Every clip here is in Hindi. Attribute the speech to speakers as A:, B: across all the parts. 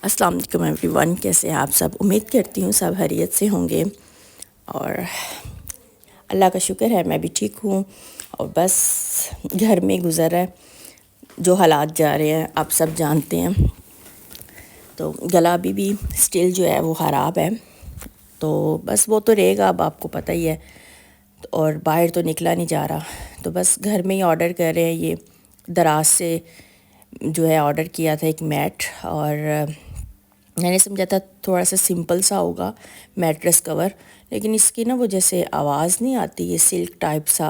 A: अस्सलाम वालेकुम एवरीवन, कैसे हैं आप सब। उम्मीद करती हूँ सब खैरियत से होंगे और अल्लाह का शुक्र है मैं भी ठीक हूँ। और बस घर में गुज़र है, जो हालात जा रहे हैं आप सब जानते हैं। तो गला अभी भी स्टिल जो है वो ख़राब है, तो बस वो तो रहेगा, अब आपको पता ही है। और बाहर तो निकला नहीं जा रहा, तो बस घर में ही ऑर्डर कर रहे हैं। ये दराज से जो है ऑर्डर किया था एक मैट, और मैंने समझा था थोड़ा सा सिंपल सा होगा मैट्रेस कवर, लेकिन इसकी ना वो जैसे आवाज़ नहीं आती, ये सिल्क टाइप सा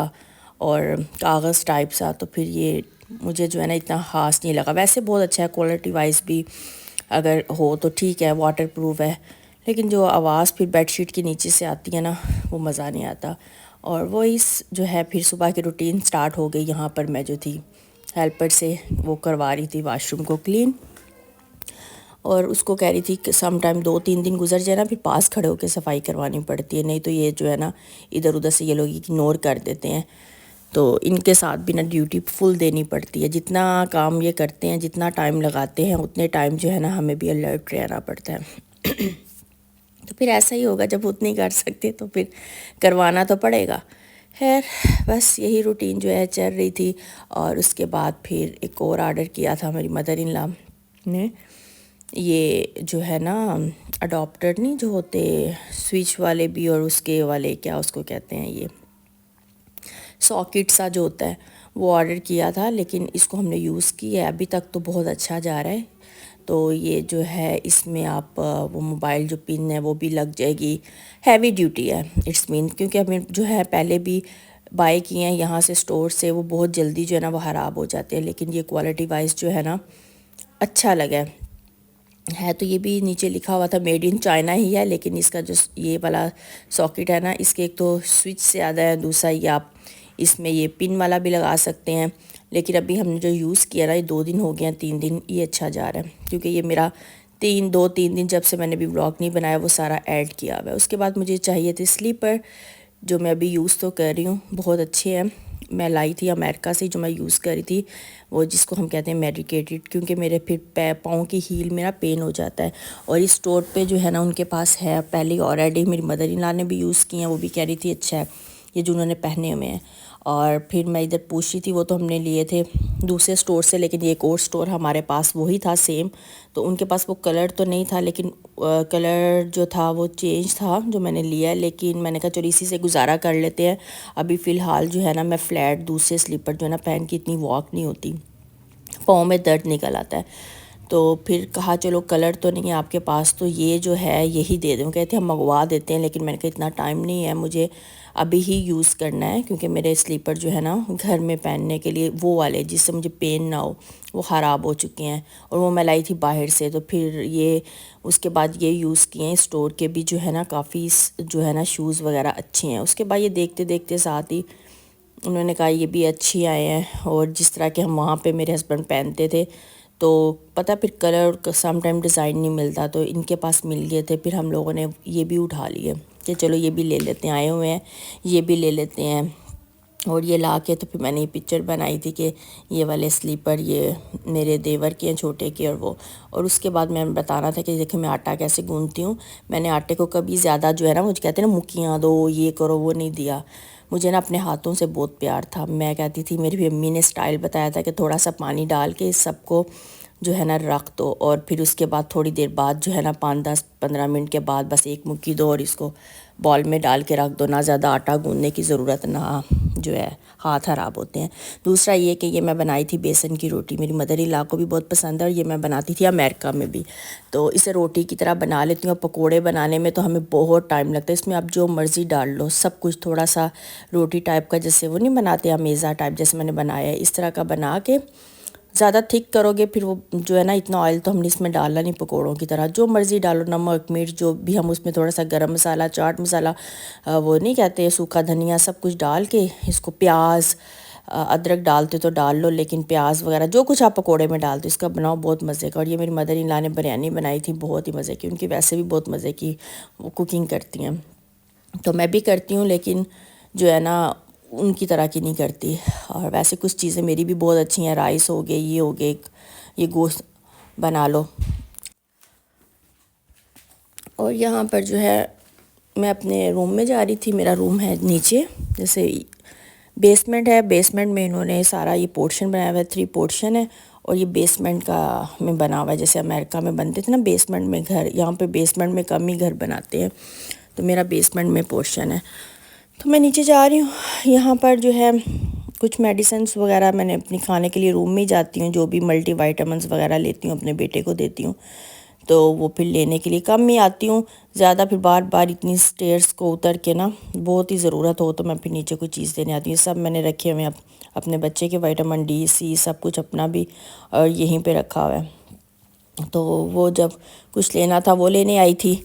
A: और कागज़ टाइप सा, तो फिर ये मुझे जो है ना इतना ख़ास नहीं लगा। वैसे बहुत अच्छा है, क्वालिटी वाइज भी अगर हो तो ठीक है, वाटर प्रूफ है, लेकिन जो आवाज़ फिर बेडशीट के नीचे से आती है ना, वो मज़ा नहीं आता। और वो इस जो है फिर सुबह की रूटीन स्टार्ट हो गई। यहाँ पर मैं जो थी हेल्पर से वो करवा रही थी वाशरूम को क्लीन, और उसको कह रही थी कि सम टाइम 2-3 दिन गुजर जाए ना, फिर पास खड़े होकर सफाई करवानी पड़ती है, नहीं तो ये जो है ना इधर उधर से ये लोग इग्नोर कर देते हैं। तो इनके साथ भी ना ड्यूटी फुल देनी पड़ती है। जितना काम ये करते हैं, जितना टाइम लगाते हैं, उतने टाइम जो है ना हमें भी अलर्ट रहना पड़ता है। तो फिर ऐसा ही होगा, जब उतनी कर सकते तो फिर करवाना तो पड़ेगा। खैर बस यही रूटीन जो है चल रही थी। और उसके बाद फिर एक और ऑर्डर किया था मेरी मदर इन लॉ ने। ये जो है ना अडॉप्टर नहीं जो होते स्विच वाले भी, और उसके वाले क्या उसको कहते हैं, ये सॉकेट सा जो होता है, वो ऑर्डर किया था। लेकिन इसको हमने यूज़ किया है, अभी तक तो बहुत अच्छा जा रहा है। तो ये जो है इसमें आप वो मोबाइल जो पिन है वो भी लग जाएगी। हैवी ड्यूटी है इट्स मीन, क्योंकि हमें जो है पहले भी बाय किए हैं यहाँ से स्टोर से, वो बहुत जल्दी जो है ना वो ख़राब हो जाते हैं। लेकिन ये क्वालिटी वाइज जो है ना अच्छा लगा है। तो ये भी नीचे लिखा हुआ था मेड इन चाइना ही है, लेकिन इसका जो ये वाला सॉकेट है ना, इसके एक तो स्विच से ज़्यादा है, दूसरा ये आप इसमें ये पिन वाला भी लगा सकते हैं। लेकिन अभी हमने जो यूज़ किया ना, ये 2 दिन हो गए हैं, 3 दिन ये अच्छा जा रहा है, क्योंकि ये मेरा 3 दिन जब से मैंने भी ब्लॉग नहीं बनाया वो सारा ऐड किया हुआ है। उसके बाद मुझे चाहिए थे स्लीपर, जो मैं अभी यूज़ तो कर रही हूँ, बहुत अच्छे हैं। मैं लाई थी अमेरिका से, जो मैं यूज़ कर रही थी वो जिसको हम कहते हैं मेडिकेटेड, क्योंकि मेरे फिर पाँव की हील में ना पेन हो जाता है। और इस स्टोर पे जो है ना उनके पास है पहले ऑलरेडी, मेरी मदर इन लॉ ने भी यूज़ किए हैं, वो भी कह रही थी अच्छा है ये जो उन्होंने पहने हुए हैं। और फिर मैं इधर पूछ रही थी, वो तो हमने लिए थे दूसरे स्टोर से, लेकिन ये एक और स्टोर हमारे पास वही था सेम, तो उनके पास वो कलर तो नहीं था, लेकिन कलर जो था वो चेंज था जो मैंने लिया। लेकिन मैंने कहा चलो इसी से गुजारा कर लेते हैं। अभी फ़िलहाल जो है ना मैं फ़्लैट दूसरे स्लीपर जो है ना पहन के इतनी वॉक नहीं होती, पाँव में दर्द निकल आता है। तो फिर कहा चलो कलर तो नहीं है आपके पास, तो ये जो है यही दे दूँ। कहते हम मंगवा देते हैं, लेकिन मैंने कहा इतना टाइम नहीं है मुझे, अभी ही यूज़ करना है, क्योंकि मेरे स्लीपर जो है ना घर में पहनने के लिए वो वाले जिससे मुझे पेन ना हो, वो ख़राब हो चुके हैं, और वो मैं लाई थी बाहर से। तो फिर ये उसके बाद ये यूज़ किए हैं। स्टोर के भी जो है ना काफ़ी जो है ना शूज़ वगैरह अच्छे हैं। उसके बाद ये देखते देखते साथ ही उन्होंने कहा ये भी अच्छी आए हैं, और जिस तरह के हम वहाँ पे मेरे हस्बैंड पहनते थे, तो पता फिर कलर सम टाइम डिज़ाइन नहीं मिलता, तो इनके पास मिल गए थे। फिर हम लोगों ने ये भी उठा लिए कि चलो ये भी ले लेते हैं, आए हुए हैं ये भी ले लेते हैं। और ये ला के तो फिर मैंने ये पिक्चर बनाई थी कि ये वाले स्लीपर ये मेरे देवर के हैं छोटे के, और वो। और उसके बाद मैं बताना था कि देखिए मैं आटा कैसे गूँथती हूँ। मैंने आटे को कभी ज़्यादा जो है ना, मुझे कहते हैं ना मुक्कियाँ दो, ये करो, वो नहीं दिया। मुझे ना अपने हाथों से बहुत प्यार था। मैं कहती थी, मेरी भी अम्मी ने स्टाइल बताया था कि थोड़ा सा पानी डाल के इस सबको जो है ना रख दो, और फिर उसके बाद थोड़ी देर बाद जो है ना 5-10-15 मिनट के बाद बस एक मुट्ठी दो और इसको बॉल में डाल के रख दो। ना ज़्यादा आटा गूँथने की ज़रूरत, ना जो है हाथ ख़राब होते हैं। दूसरा ये कि ये मैं बनाई थी बेसन की रोटी, मेरी मदर इन लॉ को भी बहुत पसंद है, और ये मैं बनाती थी अमेरिका में भी, तो इसे रोटी की तरह बना लेती हूँ। और पकोड़े बनाने में तो हमें बहुत टाइम लगता है, इसमें आप जो मर्ज़ी डाल लो सब कुछ। थोड़ा सा रोटी टाइप का, जैसे वो नहीं बनाते अमेज़ा टाइप, जैसे मैंने बनाया है इस तरह का बना के, ज़्यादा थिक करोगे फिर वो जो है ना इतना ऑयल तो हमने इसमें डालना नहीं पकोड़ों की तरह। जो मर्ज़ी डालो, नमक मिर्च जो भी, हम उसमें थोड़ा सा गरम मसाला, चाट मसाला, वो नहीं कहते सूखा धनिया, सब कुछ डाल के इसको, प्याज अदरक डालते तो डाल लो, लेकिन प्याज वगैरह जो कुछ आप पकोड़े में डाल दो, इसका बनाओ बहुत मज़े का। और ये मेरी मदर इन लॉ ने बिरयानी बनाई थी, बहुत ही मज़े की, उनकी वैसे भी बहुत मज़े की वो कुकिंग करती हैं, तो मैं भी करती हूँ, लेकिन जो है ना उनकी तरह की नहीं करती। और वैसे कुछ चीज़ें मेरी भी बहुत अच्छी हैं, राइस हो गए, ये हो गए, ये गोश्त बना लो। और यहाँ पर जो है मैं अपने रूम में जा रही थी। मेरा रूम है नीचे, जैसे बेसमेंट है, बेसमेंट में इन्होंने सारा ये पोर्शन बनाया हुआ है, 3 पोर्शन है और ये बेसमेंट का में बना हुआ है। जैसे अमेरिका में बनते थे ना बेसमेंट में घर, यहाँ पे बेसमेंट में कम ही घर बनाते हैं, तो मेरा बेसमेंट में पोर्शन है। तो मैं नीचे जा रही हूँ। यहाँ पर जो है कुछ मेडिसिन्स वगैरह मैंने अपनी खाने के लिए रूम में ही जाती हूँ, जो भी मल्टी वाइटामिन्स वगैरह लेती हूँ अपने बेटे को देती हूँ, तो वो फिर लेने के लिए कम ही आती हूँ ज़्यादा। फिर बार बार इतनी स्टेयर्स को उतर के ना, बहुत ही ज़रूरत हो तो मैं फिर नीचे कोई चीज़ लेने आती हूँ। सब मैंने रखे हुए हैं अपने बच्चे के, विटामिन डी सी सब कुछ अपना भी और यहीं पे रखा हुआ है। तो वो जब कुछ लेना था वो लेने आई थी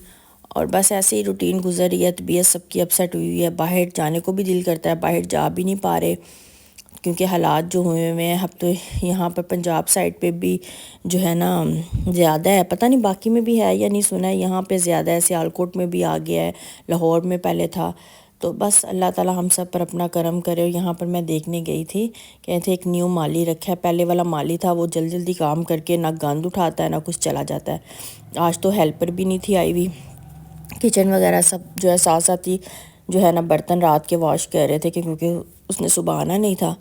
A: और बस ऐसे ही रूटीन गुजर रही है। तबीयत सबकी अपसेट हुई है, बाहर जाने को भी दिल करता है, बाहर जा भी नहीं पा रहे क्योंकि हालात जो हुए हुए हैं। अब तो यहाँ पर पंजाब साइड पे भी जो है ना ज़्यादा है, पता नहीं बाकी में भी है या नहीं, सुना है यहाँ पे ज़्यादा है, सियालकोट में भी आ गया है, लाहौर में पहले था। तो बस अल्लाह ताला हम सब पर अपना करम करे। और यहाँ पर मैं देखने गई थी, कहते एक न्यू माली रखा है, पहले वाला माली था वो जल्दी जल्दी काम करके ना गंद उठाता है ना कुछ चला जाता है। आज तो हेल्पर भी नहीं थी आई हुई, किचन वगैरह सब जो है साथ साथ ही जो है ना बर्तन रात के वॉश कर रहे थे क्योंकि उसने सुबह आना नहीं था।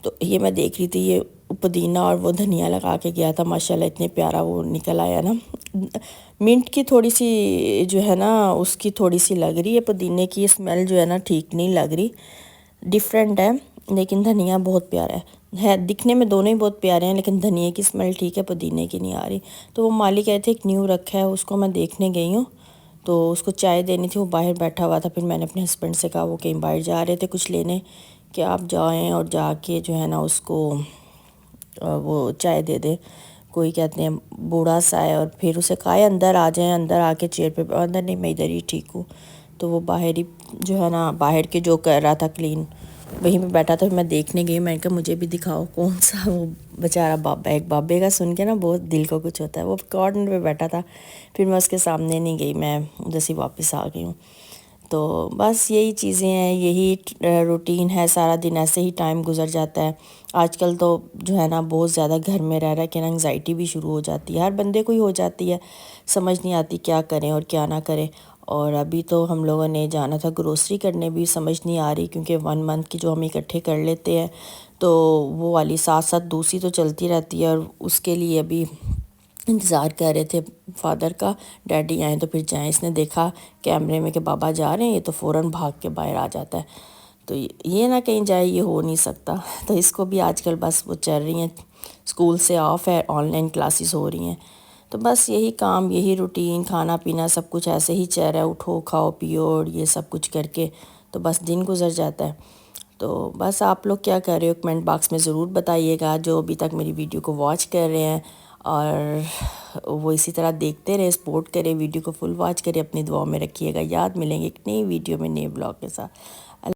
A: तो ये मैं देख रही थी, ये पुदीना और वो धनिया लगा के गया था, माशाल्लाह इतने प्यारा वो निकल आया ना। मिंट की थोड़ी सी जो है ना उसकी थोड़ी सी लग रही है, पुदीने की स्मेल जो है ना ठीक नहीं लग रही, डिफरेंट है। लेकिन धनिया बहुत प्यारा है, दिखने में दोनों ही बहुत प्यारे हैं, लेकिन धनिया की स्मेल ठीक है, पुदीने की नहीं आ रही। तो वो माली कहते एक न्यू रखा है, उसको मैं देखने गई हूँ, तो उसको चाय देनी थी, वो बाहर बैठा हुआ था। फिर मैंने अपने हस्बैंड से कहा, वो कहीं बाहर जा रहे थे कुछ लेने, कि आप जाएं और जाके जो है ना उसको वो चाय दे दें। कोई कहते हैं बूढ़ा सा है, और फिर उसे कहा अंदर आ जाएं, अंदर आके चेयर पे, अंदर नहीं मैं इधर ही ठीक हूँ। तो वो बाहर ही जो है ना बाहर के जो कर रहा था क्लीन, वहीं पे बैठा था। मैं देखने गई, मैंने कहा मुझे भी दिखाओ कौन सा वो बेचारा बाबा। एक बाबे का सुन के ना बहुत दिल को कुछ होता है। वो कॉर्नर पे बैठा था, फिर मैं उसके सामने नहीं गई, मैं जैसे वापस आ गई हूँ। तो बस यही चीज़ें हैं, यही रूटीन है, सारा दिन ऐसे ही टाइम गुजर जाता है। आजकल तो जो है ना बहुत ज़्यादा घर में रह के ना एंग्जाइटी भी शुरू हो जाती है, हर बंदे को ही हो जाती है, समझ नहीं आती क्या करें और क्या ना करें। और अभी तो हम लोगों ने जाना था ग्रोसरी करने, भी समझ नहीं आ रही क्योंकि 1 मंथ की जो हम इकट्ठे कर लेते हैं तो वो वाली साथ साथ दूसरी तो चलती रहती है, और उसके लिए अभी इंतज़ार कर रहे थे फादर का, डैडी आए तो फिर जाएं। इसने देखा कैमरे में कि बाबा जा रहे हैं, ये तो फ़ौरन भाग के बाहर आ जाता है। तो ये ना कहीं जाए, ये हो नहीं सकता। तो इसको भी आजकल बस वो चल रही हैं, स्कूल से ऑफ है, ऑनलाइन क्लासेस हो रही हैं। तो बस यही काम, यही रूटीन, खाना पीना सब कुछ ऐसे ही चल रहा है, उठो खाओ पियो और ये सब कुछ करके तो बस दिन गुजर जाता है। तो बस आप लोग क्या कर रहे हो कमेंट बॉक्स में ज़रूर बताइएगा, जो अभी तक मेरी वीडियो को वॉच कर रहे हैं, और वो इसी तरह देखते रहे, सपोर्ट करें, वीडियो को फुल वॉच करें, अपनी दुआओं में रखिएगा। याद मिलेंगे एक नई वीडियो में नए ब्लॉग के साथ।